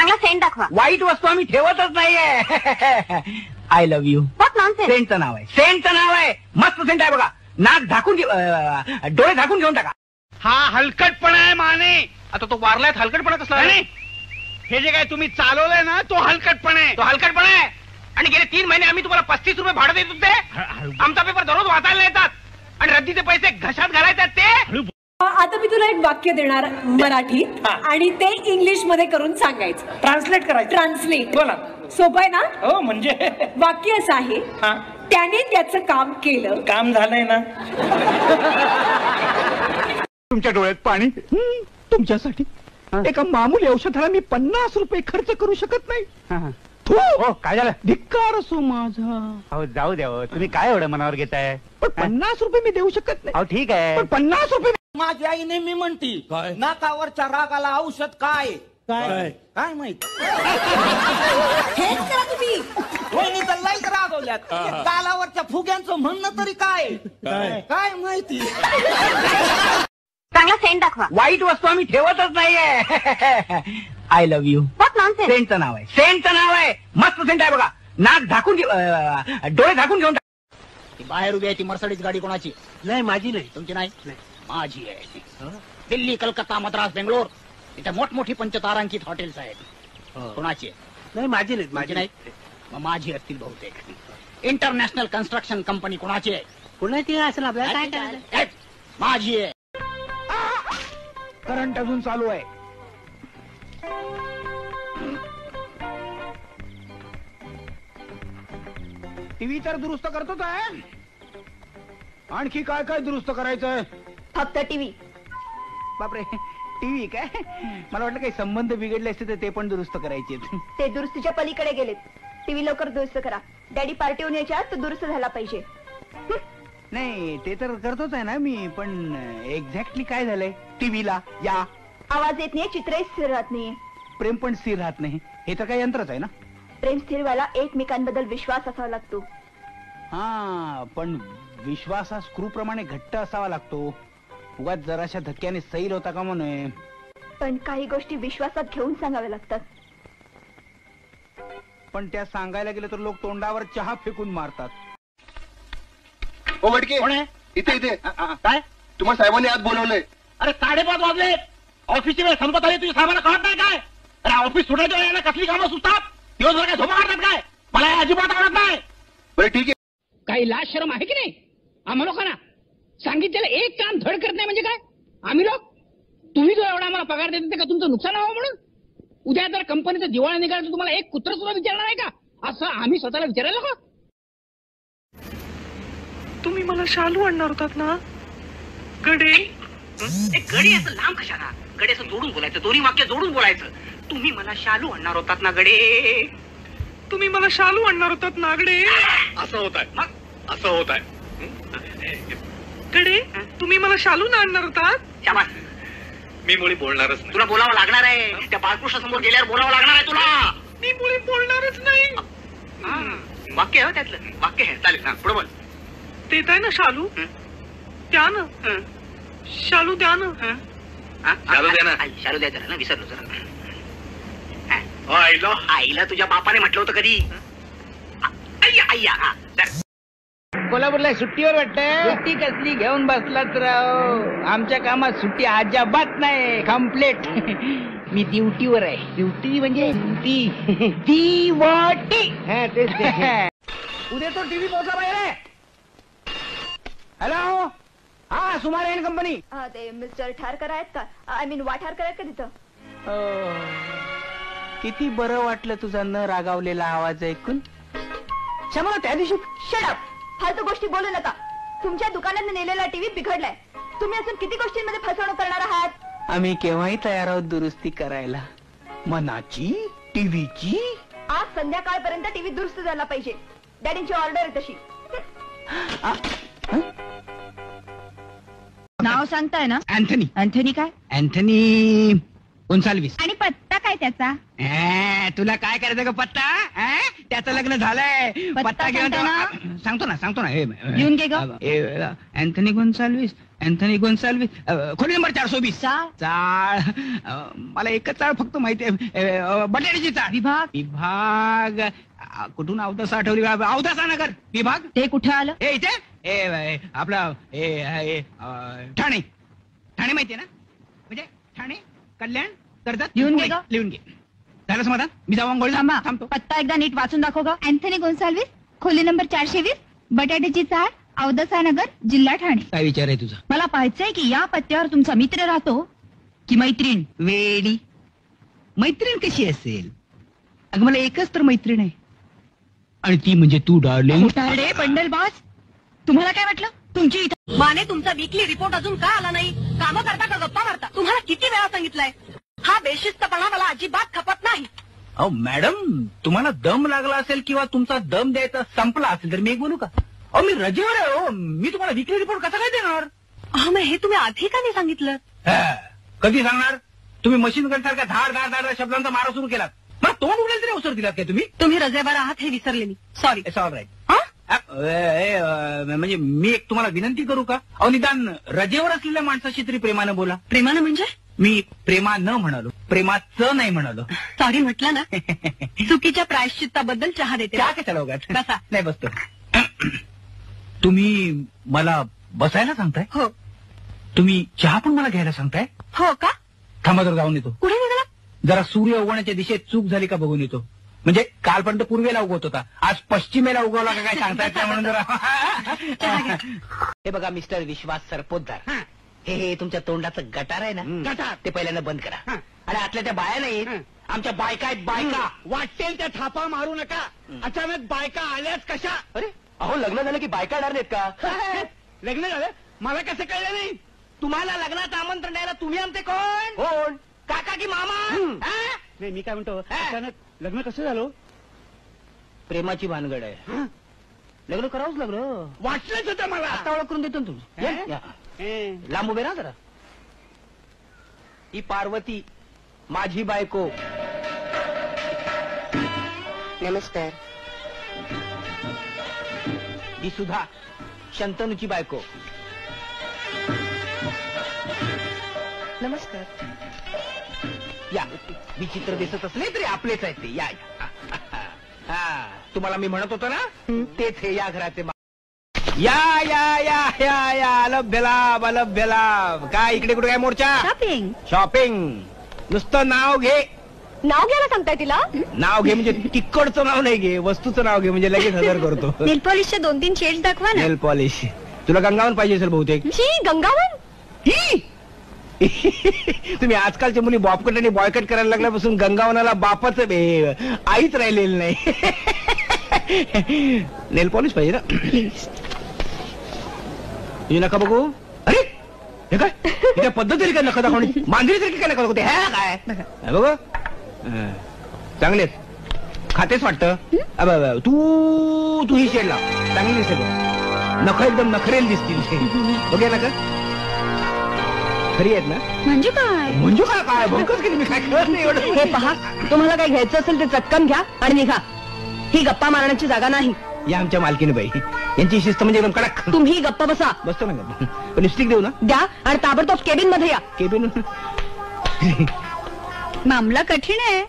चांगला सेंट दाखवा. वाईट वस्तू आम्ही ठेवतच नाहीये. I love you. What nonsense. सेंटचं नाव आहे. सेंटचं नाव आहे. मस्त सेंट आहे बघा. नाक झाकून डोळे झाकून घेऊन टाका. हा हलकटपणा आहे माने. आता तो वारलाय हलकटपणा कसला आहे? हे जे काय तुम्ही चालवलंय ना तो हलकटपणा आहे. तो हलकटपणा आहे. आणि गेले 3 महिने आम्ही तुम्हाला 35 रुपये भाडं देत होते. आमचा पेपर दररोज वाचायला येतात आणि रद्दीचे पैसे घशात घालायतात ते. आता मी तुला एक वाक्य देणार मराठी आणि ते इंग्लिश मध्ये करून सांगायचं. ट्रान्सलेट करायचं. ट्रान्सलेट. बोला. सोपं आहे ना? हो म्हणजे वाक्य असं आहे, त्याने त्याचं काम केलं. काम झालंय ना. तुमच्या डोळ्यात पाणी. तुमच्यासाठी एका मामूली औषधाला मी 50 रुपये खर्च करू शकत नाही. हो काय झालं? धिक्कार असो माझा. अहो जाऊ द्या हो. तुम्ही काय एवढं मनावर घेताय? पण 50 रुपये मी देऊ शकत नाही. अहो ठीक आहे. पण 50 रुपये. माझी आई नेहमी म्हणती, नाकावरच्या रागाला औषध काय काय काय माहित. हेच करा तुम्ही. वहिनी तर लईच रागवल्यात. गालावरच्या फुग्यांचं म्हणणं तरी काय काय माहिती. चांगला सेंट दाखवा. वाईट वस्तू आम्ही ठेवतच नाहीये. I love you. What nonsense. सेंटचं नाव आहे. सेंटचं नाव आहे. मस्त सेंट आहे बघा. नाक झाकून डोळे झाकून घेऊन टाका. ती बाहेर उभी आहे ती मर्सडीज गाडी कोणाची? नाही माझी नाही. तुमची नाही? माझी आहे. दिल्ली, कलकत्ता, मद्रास, बेंगलोर इथे मोठमोठी पंचतारांकित हॉटेल्स आहेत. कोणाची आहे? नाही माझी नाही. माझी नाही. मग माझी असतील बहुतेक. इंटरनॅशनल कन्स्ट्रक्शन कंपनी कोणाची आहे? कोणाची असेल आपल्याला काय करायचं? माझी आहे. करंट अजून चालू आहे. टीव्ही तर दुरुस्त करतोच आहे. आणखी काय काय दुरुस्त करायचंय? फक्त टीव्ही. बापरे, टीव्ही काय? मला वाटलं काही संबंध बिघडले असते तर ते पण दुरुस्त करायचे. ते दुरुस्तीच्या पलीकडे गेलेत. टीव्ही लवकर दुरुस्त करा. डॅडी पार्टीहून यायच्या आत तो दुरुस्त झाला पाहिजे. नाही ते तर करतोच आहे ना मी. पण एक्झॅक्टली काय झालंय टीव्हीला? या आवाज येत नाही, चित्रही स्थिर राहत नाहीये. प्रेम पण स्थिर राहत नाही. हे तर काही यंत्रच आहे ना. प्रेम स्थिर व्हायला एकमेकांबद्दल विश्वास असावा लागतो. हा पण विश्वास हा स्क्रू प्रमाणे घट्ट असावा लागतो. उगाच जराशा धक्क्याने सैल होता का म्हणे. पण काही गोष्टी विश्वासात घेऊन सांगाव्या लागतात. पण त्या सांगायला गेलं तर लोक तोंडावर चहा फेकून मारतात. ओ मटके कोण आहे? इथे इथे. काय? तुम्हाला साहेबांनी आज बोलवलंय. अरे 5:30 वाजले. ऑफिसची वेळ संपत आली. तुझ्या साहेबांना कळत नाही काय? अरे ऑफिस सुटायच्या वेळेला कसली कामं सुचतात? दिवसभर काय झोपा काढतात काय? मला हे अजिबात आवडत नाही. बरं ठीक आहे. काही लाज शरम आहे की नाही आम्हा लोकांना? सांगितलेलं एक काम धड करत नाही म्हणजे काय? आम्ही लोक तुम्ही जो एवढा आम्हाला पगार देते का तुमचं नुकसान व्हावं म्हणून? उद्या जर कंपनीचं दिवाळी निघालं तर तुम्हाला एक कुत्र सुद्धा विचारणार आहे का? असं आम्ही स्वतःला विचारायला का? तुम्ही मला शालू आणणार होतात ना गडे? गडे असं लांब कशाला? गडे असं जोडून बोलायचं. दोन्ही वाक्य जोडून बोलायचं. तुम्ही मला शालू आणणार होतात ना गडे? तुम्ही मला शालू आणणार होतात ना गडे? असं होत आहे. मग असं होत आहे. गडे तुम्ही मला शालू ना आणणार होतात? शाबास. मी मुळी बोलणारच नाही. तुला बोलावं लागणार आहे. त्या बाळकृष्ण समोर गेल्यावर बोलावं लागणार आहे तुला. मी मुळे बोलणारच नाही. वाक्य आहे त्यातलं. वाक्य आहे. चालेल ना पुढे बोल. देत आहे ना शालू? द्या ना शालू, द्या ना. शालू द्या ना. शालू द्या जरा ना. विसरलो जरा. आईला आईला तुझ्या बापाने म्हटलं होतं कधी? कोल्हापूरला सुट्टीवर वाटतं. सुट्टी कसली घेऊन बसलात राव. आमच्या कामात सुट्टी अजिबात नाही. कम्प्लेट. मी ड्युटीवर आहे. ड्युटी म्हणजे ड्युटी. उद्या तो टीव्ही पोहोचला पाहिजे. हॅलो. हा सुमारे एन कंपनी. ते मिस्टर ठारकर आहेत का? आय मीन वाठारकर आहेत का तिथं? किती बरं वाटलं तुझा न रागावलेला आवाज ऐकून. क्षमा त्या दिवशी. शट फालतू गोष्टी बोलू नका. तुमच्या दुकानात नेलेला टीव्ही बिघडलाय. तुम्ही अजून किती गोष्टींमध्ये फसवणूक करणार आहात? आम्ही केव्हाही तयार आहोत दुरुस्ती करायला. मनाची, टीव्हीची. आज संध्याकाळपर्यंत टीव्ही दुरुस्त झाला पाहिजे. डॅडींची ऑर्डर आहे तशी. नाव सांगताय ना? अँथनी. अँथनी काय? अँथनी गोन्साल्विस. आणि पत्ता काय त्याचा? तुला काय करायचं का पत्ता? त्याचं लग्न झालंय. पत्ता घेऊन सांगतो ना. सांगतो ना. लिहून घे ग. अँथनी गोन्साल्विस अँथनी गोन्साल्विस खोली नंबर 420. चाळ मला एकच चाळ फक्त माहिती आहे, बटाट्याची चाळ. विभाग कुठून अवतासा आठवली, अवतासा नगर विभाग. ते कुठे आलं? हे इथे आपला ठाणे. ठाणे माहितीये ना, म्हणजे ठाणे कल्याण कर्जत. लिहून घे ग. लिहून घे. झालं समाधान? मी जाऊ अंघोळी थांबतो. पत्ता एकदा नीट वाचून दाखव ग. अँथनी गोन्साल्विस, खोली नंबर 420, बटाट्याची चाळ, अवदसा नगर, जिल्हा ठाणे. काय विचार आहे तुझा? मला पाहायचंय की या पत्त्यावर तुमचा मित्र राहतो की मैत्रीण. वेडी मैत्रीण कशी असेल? अगं मला एकच तर मैत्रीण आहे, आणि ती म्हणजे तू डार्लिंग. रे बंडलबाज, तुम्हाला काय वाटलं? तुमची इथं माने तुमचा वीकली रिपोर्ट अजून का आला नाही? कामं करता का गप्पा मारता? तुम्हाला किती वेळा सांगितलंय, हा बेशिस्तपणा मला अजिबात खपत नाही. अहो मॅडम, तुम्हाला दम लागला असेल किंवा तुमचा दम द्यायचा संपला असेल तर मी एक बोलू का? अहो मी रजेवर आहे हो, मी तुम्हाला विकली रिपोर्ट कसा काय देणार? मग हे तुम्ही आधी का नाही सांगितलं? कधी सांगणार? तुम्ही मशीन गन सारख्या धाड धाड धाड शब्दांचा मारा सुरू केलात. मला तोंड उघडेल तरी अवसर दिलात काय तुम्ही? तुम्ही रजेवर आहात हे विसरले मी. सॉरी. It's all right. म्हणजे मी एक तुम्हाला विनंती करू का? अहो निदान रजेवर असलेल्या माणसाशी तरी प्रेमानं बोला. प्रेमानं म्हणजे? मी प्रेमा न म्हणालो, प्रेमाचं नाही म्हणालो. सॉरी म्हटलं ना. चुकीच्या प्रायश्चित्ताबद्दल चहा देते. त्या कशाला उगाच? बसा. नाही बसतो. तुम्ही मला बसायला सांगताय? हो. तुम्ही चहा पण मला घ्यायला सांगताय? हो का? थांबा जर जाऊन येतो. कुठे निघाला? जरा सूर्य उगवण्याच्या दिशेत चूक झाली का बघून येतो. म्हणजे कालपर्यंत पूर्वेला उगवत होता, आज पश्चिमेला उगवला का काय सांगता येत नाही म्हणून जरा. हे बघा मिस्टर विश्वास सरपोतदार, हे तुमच्या तोंडाचं गटार आहे ना, गटार ते पहिल्यांदा बंद करा. आणि आतल्या त्या बाया नाहीत, आमच्या बायका आहेत. बायका वाटेल त्या थापा मारू नका. अचानक बायका आल्याच कशा? अरे अहो लग्न झालं की बायका येणार नाहीत का? लग्न झालं? मला कसं कळलं नाही? तुम्हाला लग्नात आमंत्रण द्यायला तुम्ही आमचे कोण? काका की मामा? नाही मी काय म्हणतो, अचानक लग्न कसं झालं? प्रेमाची भानगड आहे. लग्न करावंच लागलं. वाटलंच होतं मला. आता ओळख करून देतो ना तुम्ही. लांब उभे राहा जरा. ही पार्वती माझी बायको. नमस्कार. ही सुद्धा शंतनूची बायको. नमस्कार. या विचित्र दिसत असले तरी आपलेच आहेत ते. या तुम्हाला मी म्हणत होतो ना, तेच हे या घराचे. या या या या या अलभ्य लाभ, अलभ्य लाभ. काय इकडे कुठे काय मोर्चा? शॉपिंग. शॉपिंग. नुसतं नाव घे. नाव घ्यायला सांगताय तिला? नाव घे म्हणजे तिकडचं नाव नाही घे, वस्तूचं नाव घे, म्हणजे लगेच हजर करतो. नेल पॉलिशचे 2-3 शेड्स दाखवा ना. नेल पॉलिश तुला गंगावन पाहिजे असेल बहुतेक. गंगावन? तुम्ही आजकालच्या मुली बॉबकट आणि बॉयकट करायला लागल्यापासून गंगावनाला बापच आईच राहिलेली नाही. नेल पॉलिश पाहिजे ना प्लीज. तुझी नका बघू. अरे हे काय त्या पद्धतीने काय नका दाखवणे, मांजरी सारखी काय नका दाखवते. हे काय बघू चांगलेच खातेच वाटतं. तू ही शेड लाव, चांगली दिसेल. नख एकदम नखरेल दिसतील. बघे नका खरी आहेत ना? म्हणजे काय? म्हणजे काय काय बघच की मी काय कळत नाही एवढं. हे पहा, तुम्हाला काय घ्यायचं असेल ते चटकन घ्या आणि निघा. ही गप्पा मारण्याची जागा नाही. या आमच्या मालकीने बाई, यांची शिस्त म्हणजे एकदम कडक. तुम्ही गप्पा बसा. बसतो ना. लिपस्टिक देऊ ना? द्या आणि ताबडतोब केबिन मध्ये या. केबिन मामला कठीण आहे.